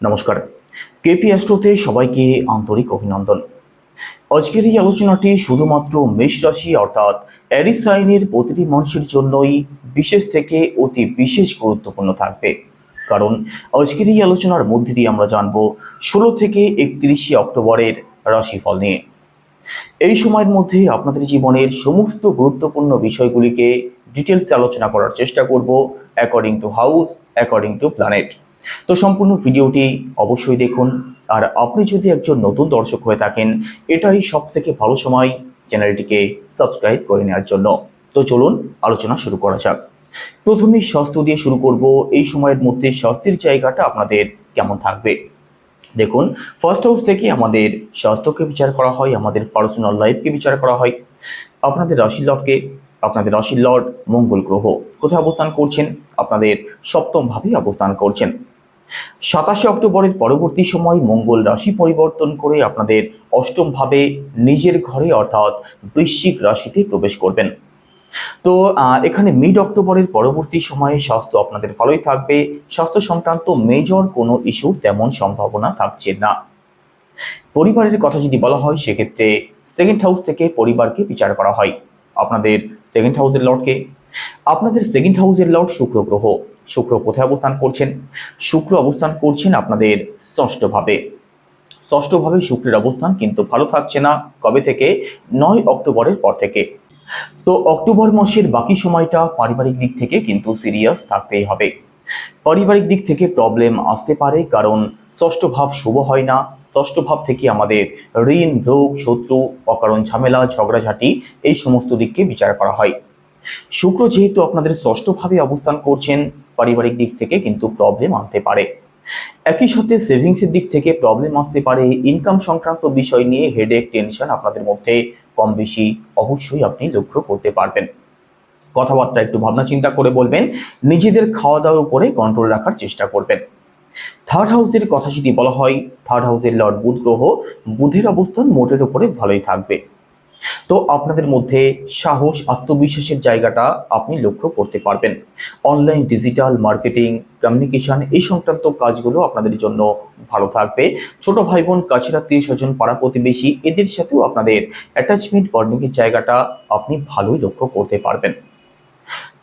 নমস্কার, কেপি অ্যাস্ট্রোতে সবাইকে আন্তরিক অভিনন্দন। আজকের এই আলোচনাটি শুধুমাত্র মেষ রাশি অর্থাৎ অ্যারিস সাইনের প্রতিটি মানুষের জন্যই বিশেষ থেকে অতি বিশেষ গুরুত্বপূর্ণ থাকবে। কারণ আজকের এই আলোচনার মধ্যে দিয়ে আমরা জানবো 16 থেকে 31 অক্টোবরের রাশিফল নিয়ে। এই সময়ের মধ্যে আপনাদের জীবনের সমস্ত গুরুত্বপূর্ণ বিষয়গুলিকে ডিটেলস আলোচনা করার চেষ্টা করব according to house, according to planet. তো সম্পূর্ণ ভিডিওটি অবশ্যই দেখুন। আর আপনি যদি একজন নতুন দর্শক হয়ে থাকেন, এটাই সব থেকে ভালো সময় চ্যানেলটিকে সাবস্ক্রাইব করে নেওয়ার জন্য। তো চলুন আলোচনা শুরু করা যাক। প্রথমে স্বাস্থ্য দিয়ে শুরু করব। এই সময়ের মধ্যে স্বাস্থ্যের জায়গাটা আপনাদের কেমন থাকবে? দেখুন, ফার্স্ট হাউস থেকে আমাদের স্বাস্থ্যকে বিচার করা হয়, আমাদের পার্সোনাল লাইফকে বিচার করা হয়। আপনাদের রাশির লর্ডকে, আপনাদের রাশির লর্ড মঙ্গল গ্রহ কোথায় অবস্থান করছেন? আপনাদের সপ্তম ভাবে অবস্থান করছেন। 27 অক্টোবরের পরবর্তী সময় মঙ্গল রাশি পরিবর্তন করে আপনাদের অষ্টম ভাবে নিজের ঘরে অর্থাৎ বৃশ্চিক রাশিতে প্রবেশ করবেন। তো এখানে মিড অক্টোবরের পরবর্তী সময়ে স্বাস্থ্য আপনাদের ভালোই থাকবে। স্বাস্থ্য সংক্রান্ত মেজর কোনো ইস্যু তেমন সম্ভাবনা থাকছে না। পরিবারের কথা যদি বলা হয়, সেক্ষেত্রে সেকেন্ড হাউস থেকে পরিবারকে বিচার করা হয়। আপনাদের সেকেন্ড হাউসের লর্ডকে, আপনাদের সেকেন্ড হাউসের লর্ড শুক্র গ্রহ। শুক্র কোথায় অবস্থান করছেন? শুক্র অবস্থান করছেন আপনাদের ষষ্ঠ ভাবে। ষষ্ঠ ভাবে শুক্রের অবস্থান কিন্তু ভালো থাকছে না। কবে থেকে? 9 অক্টোবরের পর থেকে। তো অক্টোবর মাসের বাকি সময়টা পারিবারিক দিক থেকে কিন্তু সিরিয়াস থাকতেই হবে। পারিবারিক দিক থেকে প্রবলেম আসতে পারে, কারণ ষষ্ঠ ভাব শুভ হয় না। ষষ্ঠ ভাব থেকে আমাদের ঋণ, রোগ, শত্রু, অকারণ ঝামেলা, ঝগড়াঝাটি এই সমস্ত দিককে বিচার করা হয়। শুক্র যেহেতু আপনাদের ষষ্ঠ ভাবে অবস্থান করছেন, পারিবারিক দিক থেকে কিন্তু প্রবলেম আনতে পারে। একই সাথে সেভিংসের দিক থেকে প্রবলেম আসতে পারে। ইনকাম সংক্রান্ত বিষয় নিয়ে হেডেক, টেনশন আপনাদের মধ্যে কম বেশি অবশ্যই আপনি লক্ষ্য করতে পারবেন। কথাবার্তা একটু ভাবনা চিন্তা করে বলবেন। নিজেদের খাওয়া দাওয়ার উপরে কন্ট্রোল রাখার চেষ্টা করবেন। থার্ড হাউসের কথা যদি বলা হয়, থার্ড হাউসের লর্ড বুধ গ্রহ। বুধের অবস্থান মোটের উপরে ভালোই থাকবে। তো আপনাদের মধ্যে সাহস, আত্মবিশ্বাসের জায়গাটা আপনি লক্ষ্য করতে পারবেন। অনলাইন, ডিজিটাল মার্কেটিং, কমিউনিকেশন এই সংক্রান্ত কাজগুলো আপনাদের জন্য ভালো থাকবে। ছোট ভাই বোন, কাছের আত্মীয় স্বজন, পাড়া প্রতিবেশী এদের সাথেও আপনাদের অ্যাটাচমেন্ট, বন্ডিংয়ের জায়গাটা আপনি ভালোই লক্ষ্য করতে পারবেন।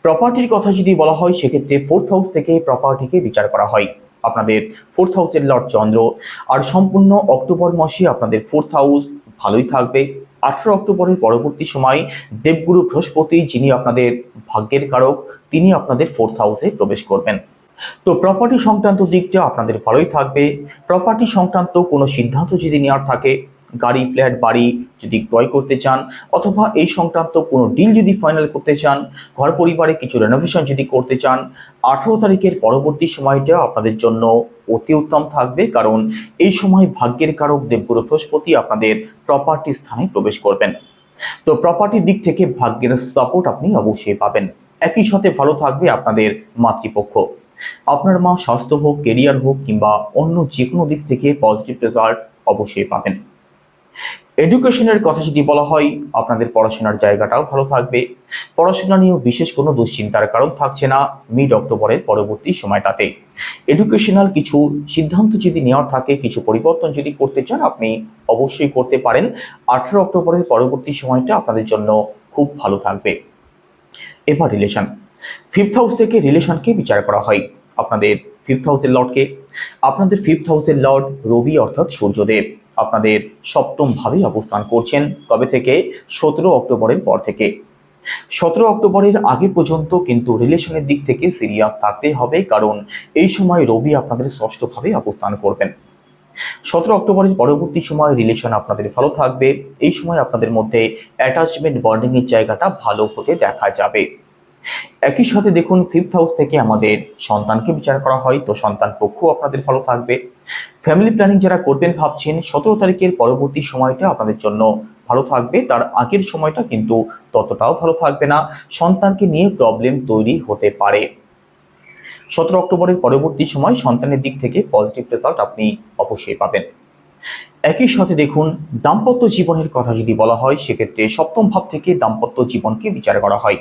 প্রপার্টির কথা যদি বলা হয়, সেক্ষেত্রে ফোর্থ হাউস থেকে প্রপার্টিকে বিচার করা হয়। আপনাদের ফোর্থ হাউসের লর্ড চন্দ্র। আর সম্পূর্ণ অক্টোবর মাসে আপনাদের ফোর্থ হাউস ভালোই থাকবে। 18 অক্টোবরের পরবর্তী সময় দেবগুরু বৃহস্পতি, যিনি আপনাদের ভাগ্যের কারক, তিনি আপনাদের ফোর্থ হাউসে প্রবেশ করবেন। তো প্রপার্টি সংক্রান্ত দিকটা আপনাদের ভালোই থাকবে। প্রপার্টি সংক্রান্ত কোনো সিদ্ধান্ত যদি নেওয়ার থাকে, গাড়ি, ফ্ল্যাট, বাড়ি যদি ক্রয় করতে চান, অথবা এই সংক্রান্ত কোনো ডিল যদি ফাইনাল করতে চান, ঘর পরিবারে কিছু রেনোভেশন যদি করতে চান, 18 তারিখের পরবর্তী সময়টা আপনাদের জন্য অতি উত্তম থাকবে। কারণ এই সময় ভাগ্যের কারক দেবগুরু বৃহস্পতি আপনাদের প্রপার্টি স্থানে প্রবেশ করবেন। তো প্রপার্টির দিক থেকে ভাগ্যের সাপোর্ট আপনি অবশ্যই পাবেন। একই সাথে ভালো থাকবে আপনাদের মাতৃপক্ষ। আপনার মা, স্বাস্থ্য হোক, কেরিয়ার হোক, কিংবা অন্য যে কোনো দিক থেকে পজিটিভ রেজাল্ট অবশ্যই পাবেন। এডুকেশনের কথা যদি বলা হয়, আপনাদের পড়াশোনার জায়গাটাও ভালো থাকবে। পড়াশোনা নিয়েও বিশেষ কোনো দুশ্চিন্তার কারণ থাকছে না মিড অক্টোবরের পরবর্তী সময়টাতে। এডুকেশনাল কিছু সিদ্ধান্ত যদি নেওয়ার থাকে, কিছু পরিবর্তন যদি করতে চান, আপনি অবশ্যই করতে পারেন। 18 অক্টোবরের পরবর্তী সময়টা আপনাদের জন্য খুব ভালো থাকবে। এবার রিলেশন। ফিফথ হাউস থেকে রিলেশনকে বিচার করা হয়। আপনাদের ফিফথ হাউসের লর্ডকে, আপনাদের ফিফথ হাউসের লর্ড রবি অর্থাৎ সূর্যদেব আপনাদের সপ্তম ভাবে অবস্থান করছেন। কবে থেকে? 17 অক্টোবরের পর থেকে। 17 অক্টোবরের আগে পর্যন্ত কিন্তু রিলেশনের দিক থেকে সিরিয়াস থাকতে হবে, কারণ এই সময় রবি আপনাদের ষষ্ঠ ভাবে অবস্থান করবেন। 17 অক্টোবরের পরবর্তী সময় রিলেশন আপনাদের ভালো থাকবে। এই সময় আপনাদের মধ্যে অ্যাটাচমেন্ট, বন্ডিং এর জায়গাটা ভালো হতে দেখা যাবে। একই সাথে দেখুন, ফিফথ হাউস থেকে আমাদের সন্তানকে বিচার করা হয়। তো সন্তান পক্ষ আপনাদের ভালো থাকবে। ফ্যামিলি প্ল্যানিং যারা করবেন ভাবছেন, 17 তারিখের পরবর্তী সময়টা আপনাদের জন্য ভালো থাকবে। তার আগের সময়টা কিন্তু ততটাও ভালো থাকবে না। সন্তানকে নিয়ে প্রবলেম তৈরি হতে পারে। 17 অক্টোবরের পরবর্তী সময় সন্তানের দিক থেকে পজিটিভ রেজাল্ট আপনি অবশ্যই পাবেন। একই সাথে দেখুন, দাম্পত্য জীবনের কথা যদি বলা হয়, সেক্ষেত্রে সপ্তম ভাব থেকে দাম্পত্য জীবনকে বিচার করা হয়।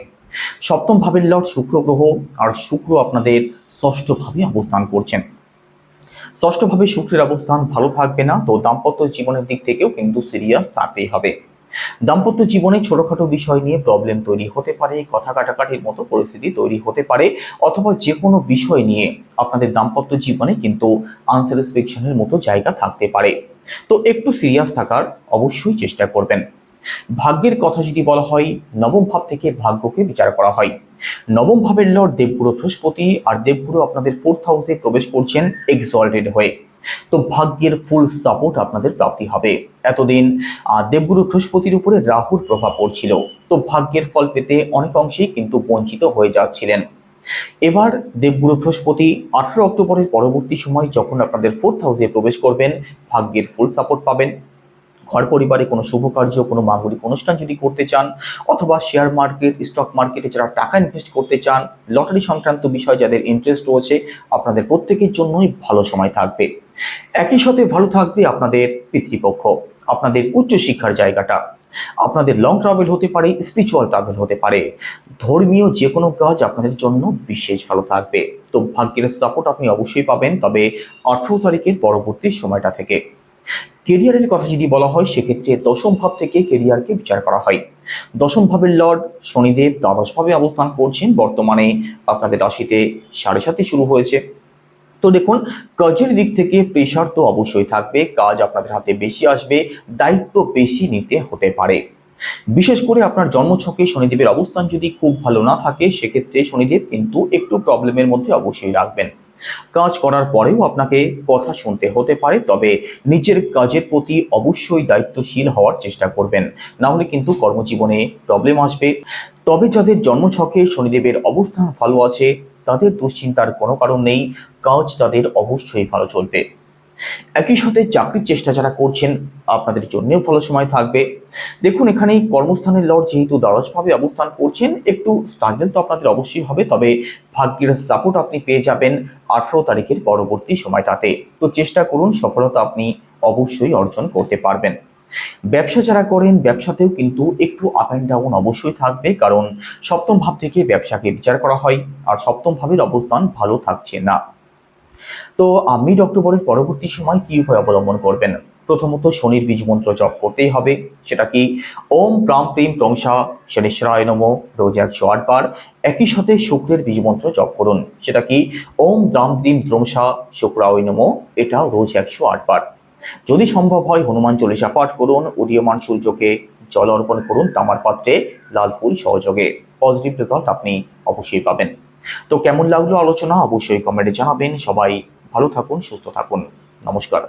সপ্তম ভাবের লর্ড শুক্র গ্রহ। আর শুক্র আপনাদের ষষ্ঠ ভাবে অবস্থান করছেন। ষষ্ঠভাবে শুক্রের অবস্থান ভালো থাকবে না, তো দাম্পত্য জীবনের দিক থেকেও কিন্তু সিরিয়াস থাকতেই হবে। দাম্পত্য জীবনে ছোটখাটো বিষয় নিয়ে প্রবলেম তৈরি হতে পারে, কথা কাটাকাটির মতো পরিস্থিতি তৈরি হতে পারে, অথবা যে কোনো বিষয় নিয়ে আপনাদের দাম্পত্য জীবনে কিন্তু আনস্যাটিসফ্যাকশনের মতো জায়গা থাকতে পারে। তো একটু সিরিয়াস থাকার অবশ্যই চেষ্টা করবেন। ভাগ্যের কথা যদি বলা হয়, নবম ভাব থেকে ভাগ্যকে বিচার করা হয়। নবম ভাবের লর্ড দেবগুরু বৃহস্পতি, আর দেবগুরু আপনাদের 4th হাউসে প্রবেশ করছেন এক্সঅল্টেড হয়ে। তো ভাগ্যের ফুল সাপোর্ট আপনাদের প্রাপ্তি হবে। এতদিন দেবগুরু বৃহস্পতির উপরে রাহুর প্রভাব পড়ছিল, তো ভাগ্যের ফল পেতে অনেক অংশেই কিন্তু বঞ্চিত হয়ে যাচ্ছিলেন। এবার দেবগুরু বৃহস্পতি 18 অক্টোবরের পরবর্তী সময় যখন আপনাদের 4th হাউসে প্রবেশ করবেন, ভাগ্যের ফুল সাপোর্ট পাবেন। ঘর পরিবারে কোনো শুভ কার্য, কোনো মাঙ্গলিক অনুষ্ঠান যদি করতে চান, অথবা শেয়ার মার্কেট, স্টক মার্কেটে যারা টাকা ইনভেস্ট করতে চান, লটারি সংক্রান্ত বিষয় যাদের ইন্টারেস্ট রয়েছে, আপনাদের প্রত্যেকের জন্যই ভালো সময় থাকবে। একই সাথে ভালো থাকবে আপনাদের পিতৃপক্ষ, আপনাদের উচ্চশিক্ষার জায়গাটা, আপনাদের লং ট্রাভেল হতে পারে, স্পিরিচুয়াল ট্রাভেল হতে পারে, ধর্মীয় যে কোনো কাজ আপনাদের জন্য বিশেষ ভালো থাকবে। তো ভাগ্যের সাপোর্ট আপনি অবশ্যই পাবেন, তবে 18 তারিখের পরবর্তী সময়টা থেকে। কেরিয়ারের কথা যদি বলা হয়, সেক্ষেত্রে দশম ভাব থেকে কেরিয়ারকে বিচার করা হয়। দশম ভাবের লর্ড শনিদেব দ্বাদশভাবে অবস্থান করছেন বর্তমানে আপনাদের রাশিতে, 7.5 শুরু হয়েছে। তো দেখুন, কাজের দিক থেকে প্রেশার তো অবশ্যই থাকবে, কাজ আপনাদের হাতে বেশি আসবে, দায়িত্ব বেশি নিতে হতে পারে। বিশেষ করে আপনার জন্মছকে শনিদেবের অবস্থান যদি খুব ভালো না থাকে, সেক্ষেত্রে শনিদেব কিন্তু একটু প্রবলেমের মধ্যে অবশ্যই রাখবেন। কাজ করার পরেও আপনাকে কথা শুনতে হতে পারে, তবে নিজের কাজের প্রতি অবশ্যই দায়িত্বশীল হওয়ার চেষ্টা করবেন, না হলে কিন্তু কর্মজীবনে প্রবলেম আসবে। তবে যাদের জন্মছকে শনিদেবের অবস্থান ভালো আছে, তাদের দুশ্চিন্তার কোনো কারণ নেই, কাজ তাদের অবশ্যই ভালো চলবে। একই সাথে চাকরির চেষ্টা যারা করছেন, আপনাদের জন্যও ভালো সময় থাকবে। দেখুন, এখানে কর্মস্থানের লর্ড যেহেতু দ্বাদশভাবে অবস্থান করছেন, একটু স্ট্রাগল তো আপনাদের অবশ্যই হবে, তবে ভাগ্যের সাপোর্ট আপনি পেয়ে যাবেন 18 তারিখের পরবর্তী সময়টাতে। তো চেষ্টা করুন, সফলতা আপনি অবশ্যই অর্জন করতে পারবেন। ব্যবসা যারা করেন, ব্যবসাতেও কিন্তু একটু আপ অ্যান্ড ডাউন অবশ্যই থাকবে, কারণ সপ্তম ভাব থেকে ব্যবসাকে বিচার করা হয়, আর সপ্তম ভাবের অবস্থান ভালো থাকছে না। তো মিড অক্টোবরের পরবর্তী সময় কি উপায় অবলম্বন করবেন? প্রথমত শনির বীজ মন্ত্র জপ করতেই হবে, সেটা কি ওম প্রাম প্রিম প্রংসা শনিশ্বরায় নমঃ, রোজ 108 বার। একই সাথে শুক্রের বীজ মন্ত্র জপ করুন, সেটা কি ওম দ্রাম দ্রিম দ্রংসা শুক্রায় নমঃ, এটাও রোজ 108 বার। যদি সম্ভব হয় হনুমান চল্লিশা পাঠ করুন, উদীয়মান সূর্যকে জল অর্পণ করুন তামার পাত্রে লাল ফুল সহযোগে। পজিটিভ রেজাল্ট আপনি অবশ্যই পাবেন। তো কেমন লাগলো আলোচনা অবশ্যই কমেন্টে জানাবেন। সবাই ভালো থাকুন, সুস্থ থাকুন। নমস্কার।